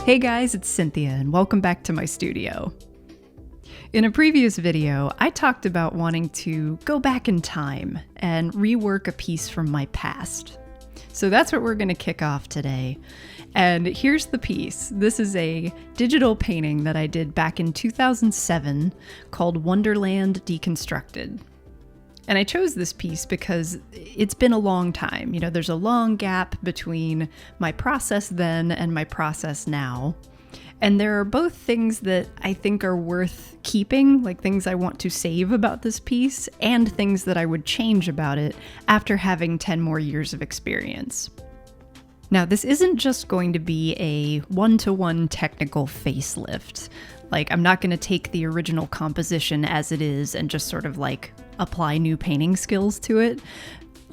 Hey guys, it's Cynthia and welcome back to my studio. In a previous video, I talked about wanting to go back in time and rework a piece from my past. So that's what we're going to kick off today. And here's the piece. This is a digital painting that I did back in 2007 called Wonderland Deconstructed. And I chose this piece because it's been a long time. You know, there's a long gap between my process then and my process now. And there are both things that I think are worth keeping, like things I want to save about this piece, and things that I would change about it after having 10 more years of experience. Now, this isn't just going to be a one-to-one technical facelift. Like, I'm not going to take the original composition as it is and just sort of like apply new painting skills to it.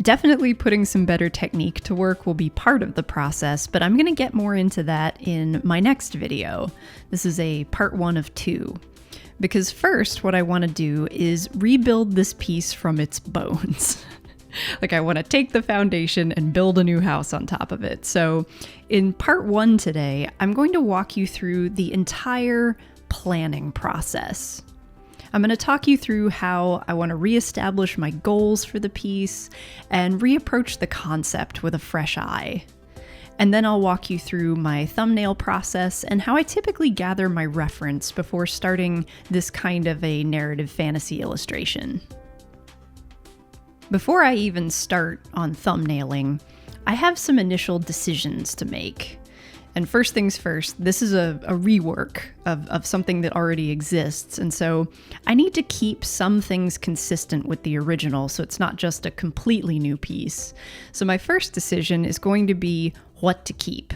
Definitely putting some better technique to work will be part of the process, but I'm going to get more into that in my next video. This is a part 1 of 2. Because first, what I want to do is rebuild this piece from its bones. Like, I want to take the foundation and build a new house on top of it. So in part 1 today, I'm going to walk you through the entire planning process. I'm going to talk you through how I want to reestablish my goals for the piece and reapproach the concept with a fresh eye. And then I'll walk you through my thumbnail process and how I typically gather my reference before starting this kind of a narrative fantasy illustration. Before I even start on thumbnailing, I have some initial decisions to make. And first things first, this is a rework of something that already exists, and so I need to keep some things consistent with the original so it's not just a completely new piece. So my first decision is going to be what to keep.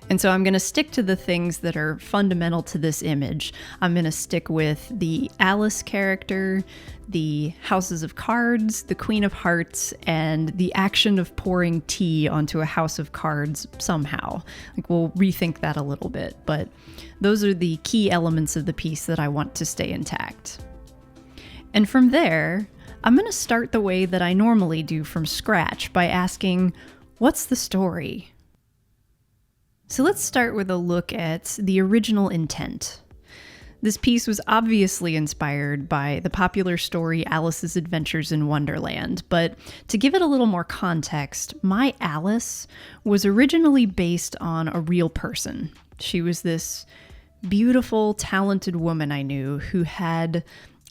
And so I'm going to stick to the things that are fundamental to this image. I'm going to stick with the Alice character, the houses of cards, the Queen of Hearts, and the action of pouring tea onto a house of cards somehow. Like, we'll rethink that a little bit, but those are the key elements of the piece that I want to stay intact. And from there, I'm going to start the way that I normally do from scratch by asking, what's the story? So let's start with a look at the original intent. This piece was obviously inspired by the popular story Alice's Adventures in Wonderland, but to give it a little more context, my Alice was originally based on a real person. She was this beautiful, talented woman I knew who had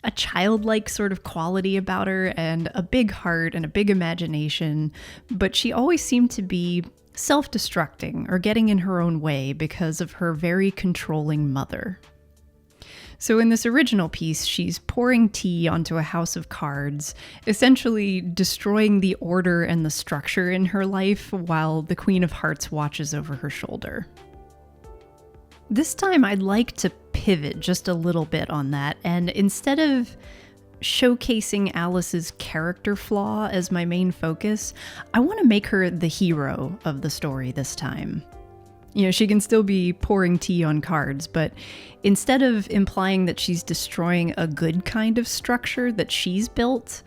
a childlike sort of quality about her and a big heart and a big imagination, but she always seemed to be self-destructing or getting in her own way because of her very controlling mother. So in this original piece, she's pouring tea onto a house of cards, essentially destroying the order and the structure in her life while the Queen of Hearts watches over her shoulder. This time I'd like to pivot just a little bit on that, and instead of showcasing Alice's character flaw as my main focus, I want to make her the hero of the story this time. You know, she can still be pouring tea on cards, but instead of implying that she's destroying a good kind of structure that she's built,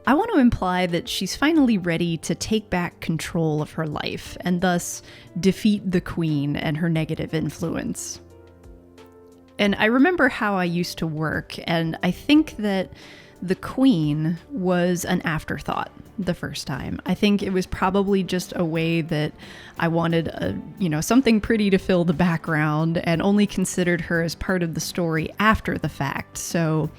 I want to imply that she's finally ready to take back control of her life and thus defeat the Queen and her negative influence. And I remember how I used to work, and I think that the Queen was an afterthought the first time. I think it was probably just a way that I wanted something pretty to fill the background and only considered her as part of the story after the fact. So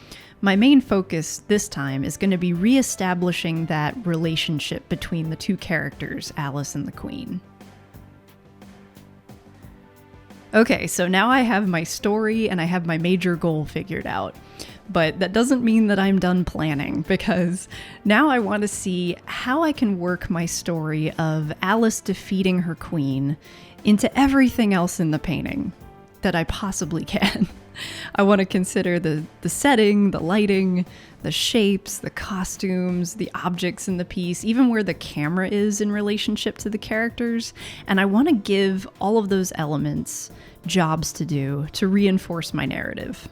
my main focus this time is going to be reestablishing that relationship between the two characters, Alice and the Queen. Okay, so now I have my story and I have my major goal figured out. But that doesn't mean that I'm done planning, because now I want to see how I can work my story of Alice defeating her queen into everything else in the painting that I possibly can. I want to consider the setting, the lighting, the shapes, the costumes, the objects in the piece, even where the camera is in relationship to the characters, and I want to give all of those elements jobs to do to reinforce my narrative.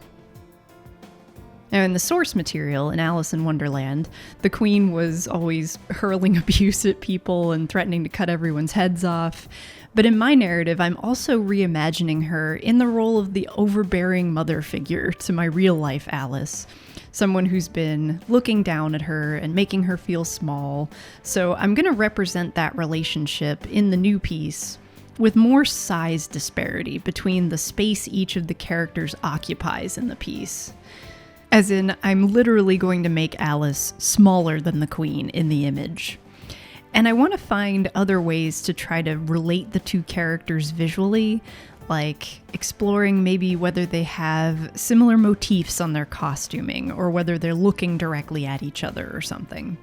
Now, in the source material in Alice in Wonderland, the queen was always hurling abuse at people and threatening to cut everyone's heads off. But in my narrative, I'm also reimagining her in the role of the overbearing mother figure to my real-life Alice. Someone who's been looking down at her and making her feel small. So I'm going to represent that relationship in the new piece with more size disparity between the space each of the characters occupies in the piece. As in, I'm literally going to make Alice smaller than the queen in the image. And I want to find other ways to try to relate the two characters visually, like exploring maybe whether they have similar motifs on their costuming or whether they're looking directly at each other or something.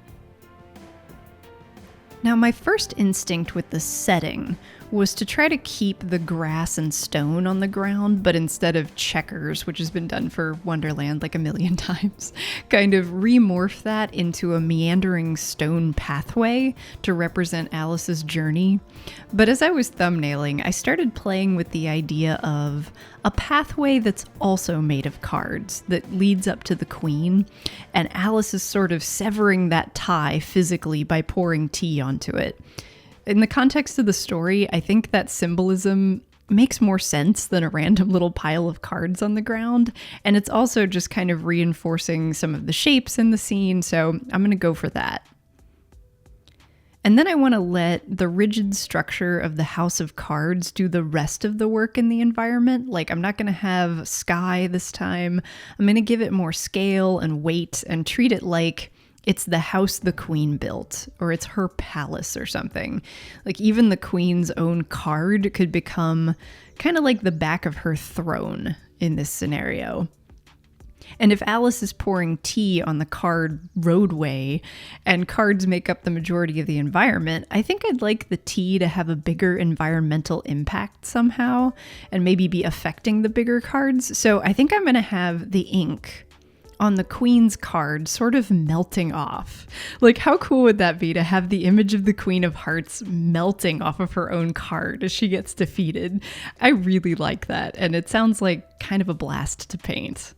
Now, my first instinct with the setting was to try to keep the grass and stone on the ground, but instead of checkers, which has been done for Wonderland like a million times, kind of remorph that into a meandering stone pathway to represent Alice's journey. But as I was thumbnailing, I started playing with the idea of a pathway that's also made of cards that leads up to the queen, and Alice is sort of severing that tie physically by pouring tea onto it. In the context of the story, I think that symbolism makes more sense than a random little pile of cards on the ground, and it's also just kind of reinforcing some of the shapes in the scene, so I'm going to go for that. And then I want to let the rigid structure of the house of cards do the rest of the work in the environment. Like, I'm not going to have sky this time. I'm going to give it more scale and weight and treat it like it's the house the queen built, or it's her palace or something. Like, even the queen's own card could become kind of like the back of her throne in this scenario. And if Alice is pouring tea on the card roadway and cards make up the majority of the environment, I think I'd like the tea to have a bigger environmental impact somehow and maybe be affecting the bigger cards. So I think I'm going to have the ink on the queen's card sort of melting off. Like, how cool would that be to have the image of the Queen of Hearts melting off of her own card as she gets defeated? I really like that, and it sounds like kind of a blast to paint.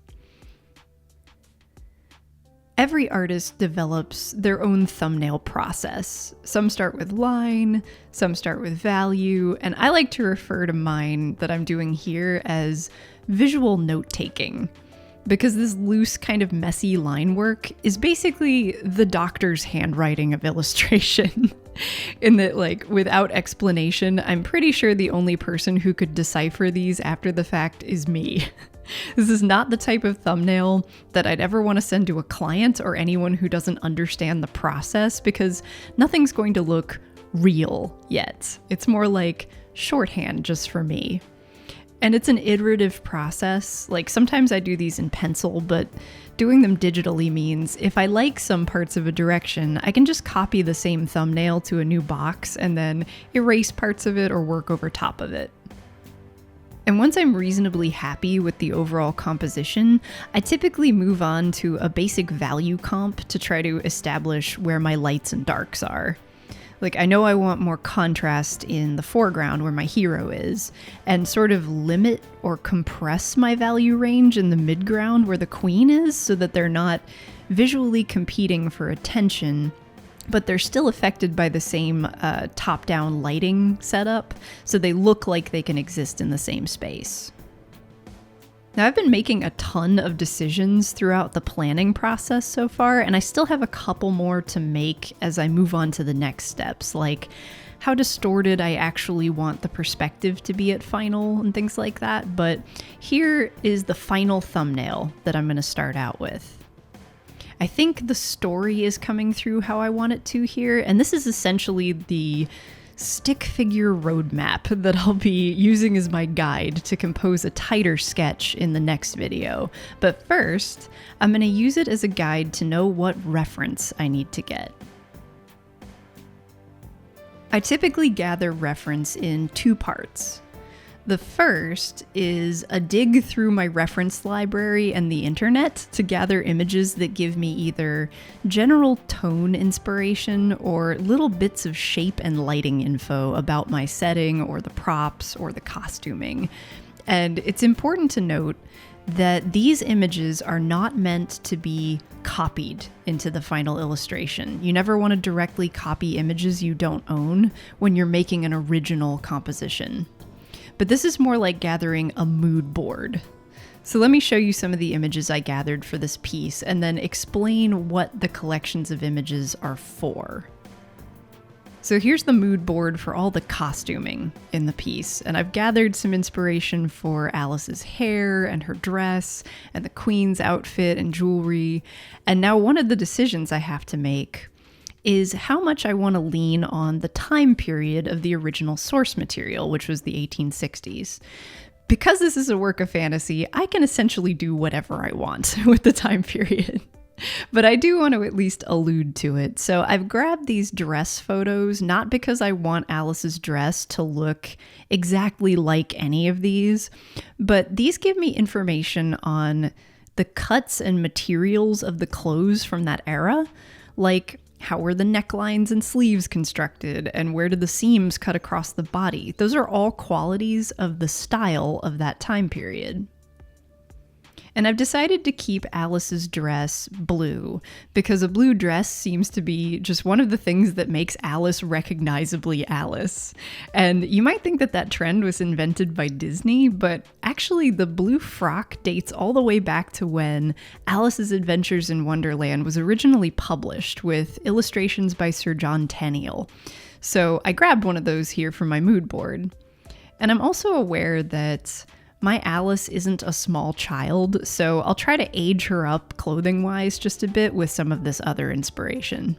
Every artist develops their own thumbnail process. Some start with line, some start with value, and I like to refer to mine that I'm doing here as visual note-taking. Because this loose, kind of messy line work is basically the doctor's handwriting of illustration. In that, like, without explanation, I'm pretty sure the only person who could decipher these after the fact is me. This is not the type of thumbnail that I'd ever want to send to a client or anyone who doesn't understand the process, because nothing's going to look real yet. It's more like shorthand just for me. And it's an iterative process. Like, sometimes I do these in pencil, but doing them digitally means if I like some parts of a direction, I can just copy the same thumbnail to a new box and then erase parts of it or work over top of it. And once I'm reasonably happy with the overall composition, I typically move on to a basic value comp to try to establish where my lights and darks are. Like, I know I want more contrast in the foreground where my hero is, and sort of limit or compress my value range in the midground where the queen is, so that they're not visually competing for attention, but they're still affected by the same top-down lighting setup, so they look like they can exist in the same space. Now, I've been making a ton of decisions throughout the planning process so far, and I still have a couple more to make as I move on to the next steps, like how distorted I actually want the perspective to be at final and things like that. But here is the final thumbnail that I'm going to start out with. I think the story is coming through how I want it to here, and this is essentially the stick figure roadmap that I'll be using as my guide to compose a tighter sketch in the next video. But first, I'm going to use it as a guide to know what reference I need to get. I typically gather reference in two parts. The first is a dig through my reference library and the internet to gather images that give me either general tone inspiration or little bits of shape and lighting info about my setting or the props or the costuming. And it's important to note that these images are not meant to be copied into the final illustration. You never want to directly copy images you don't own when you're making an original composition. But this is more like gathering a mood board. So let me show you some of the images I gathered for this piece and then explain what the collections of images are for. So here's the mood board for all the costuming in the piece, and I've gathered some inspiration for Alice's hair and her dress and the Queen's outfit and jewelry. And now one of the decisions I have to make is how much I want to lean on the time period of the original source material, which was the 1860s. Because this is a work of fantasy, I can essentially do whatever I want with the time period. But I do want to at least allude to it. So I've grabbed these dress photos, not because I want Alice's dress to look exactly like any of these, but these give me information on the cuts and materials of the clothes from that era. Like, how were the necklines and sleeves constructed, and where did the seams cut across the body? Those are all qualities of the style of that time period. And I've decided to keep Alice's dress blue because a blue dress seems to be just one of the things that makes Alice recognizably Alice. And you might think that that trend was invented by Disney, but actually the blue frock dates all the way back to when Alice's Adventures in Wonderland was originally published with illustrations by Sir John Tenniel. So I grabbed one of those here for my mood board. And I'm also aware that my Alice isn't a small child, so I'll try to age her up clothing-wise just a bit with some of this other inspiration.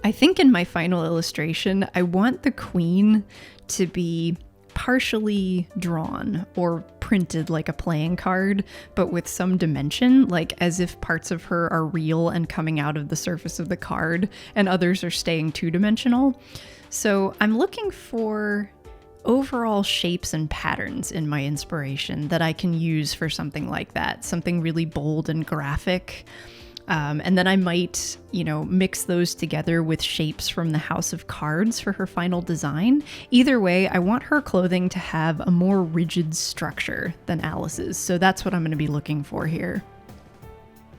I think in my final illustration, I want the Queen to be partially drawn or printed like a playing card, but with some dimension, like as if parts of her are real and coming out of the surface of the card, and others are staying two-dimensional. So I'm looking for overall shapes and patterns in my inspiration that I can use for something like that, something really bold and graphic. And then I might, mix those together with shapes from the House of Cards for her final design. Either way, I want her clothing to have a more rigid structure than Alice's, so that's what I'm going to be looking for here.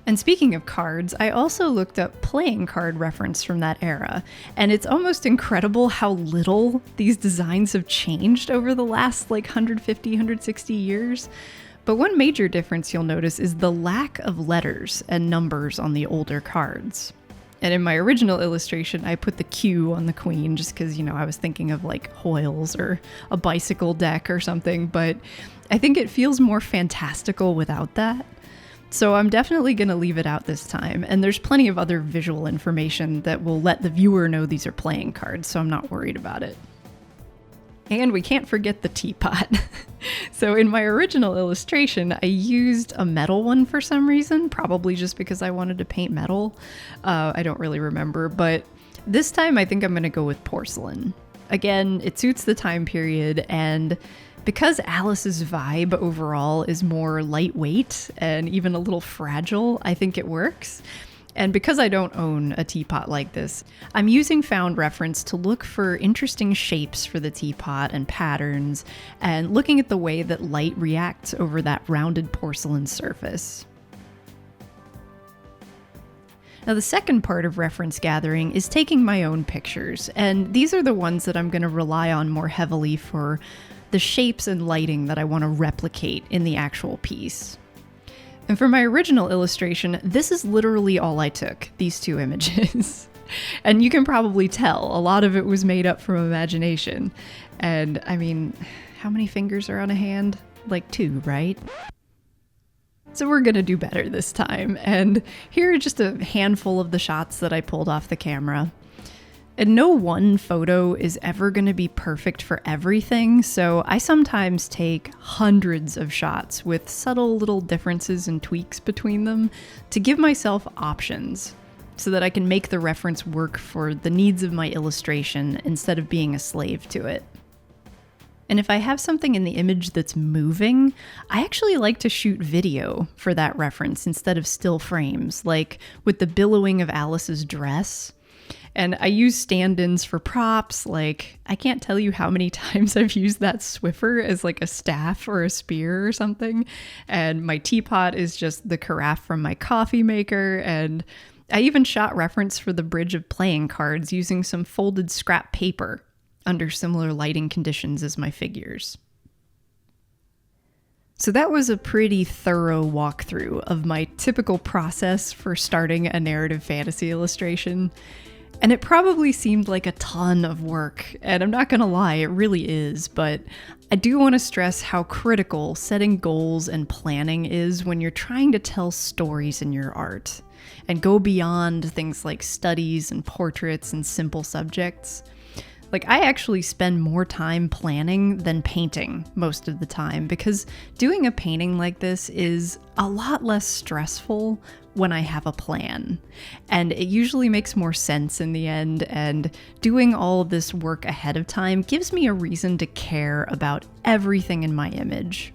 And speaking of cards, I also looked up playing card reference from that era, and it's almost incredible how little these designs have changed over the last 150, 160 years. But one major difference you'll notice is the lack of letters and numbers on the older cards. And in my original illustration, I put the Q on the Queen just because, I was thinking of Hoyles or a bicycle deck or something, but I think it feels more fantastical without that. So I'm definitely going to leave it out this time, and there's plenty of other visual information that will let the viewer know these are playing cards, so I'm not worried about it. And we can't forget the teapot. So in my original illustration, I used a metal one for some reason, probably just because I wanted to paint metal. I don't really remember, but this time I think I'm going to go with porcelain. Again, it suits the time period, and because Alice's vibe overall is more lightweight and even a little fragile, I think it works. And because I don't own a teapot like this, I'm using found reference to look for interesting shapes for the teapot and patterns, and looking at the way that light reacts over that rounded porcelain surface. Now, the second part of reference gathering is taking my own pictures, and these are the ones that I'm going to rely on more heavily for the shapes and lighting that I want to replicate in the actual piece. And for my original illustration, this is literally all I took, these two images. And you can probably tell, a lot of it was made up from imagination. And I mean, how many fingers are on a hand? 2, right? So we're gonna do better this time. And here are just a handful of the shots that I pulled off the camera. And no one photo is ever going to be perfect for everything, so I sometimes take hundreds of shots with subtle little differences and tweaks between them to give myself options so that I can make the reference work for the needs of my illustration instead of being a slave to it. And if I have something in the image that's moving, I actually like to shoot video for that reference instead of still frames, like with the billowing of Alice's dress. And I use stand-ins for props. Like, I can't tell you how many times I've used that Swiffer as like a staff or a spear or something. And my teapot is just the carafe from my coffee maker. And I even shot reference for the bridge of playing cards using some folded scrap paper under similar lighting conditions as my figures. So that was a pretty thorough walkthrough of my typical process for starting a narrative fantasy illustration. And it probably seemed like a ton of work, and I'm not gonna lie, it really is, but I do want to stress how critical setting goals and planning is when you're trying to tell stories in your art, and go beyond things like studies and portraits and simple subjects. Like, I actually spend more time planning than painting most of the time, because doing a painting like this is a lot less stressful when I have a plan. And it usually makes more sense in the end, and doing all of this work ahead of time gives me a reason to care about everything in my image.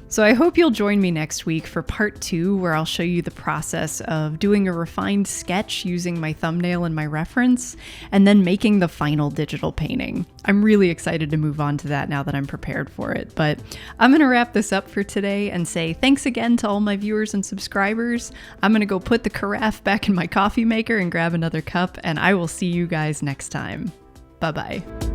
So I hope you'll join me next week for part 2, where I'll show you the process of doing a refined sketch using my thumbnail and my reference, and then making the final digital painting. I'm really excited to move on to that now that I'm prepared for it, but I'm gonna wrap this up for today and say thanks again to all my viewers and subscribers. I'm gonna go put the carafe back in my coffee maker and grab another cup, and I will see you guys next time. Bye-bye.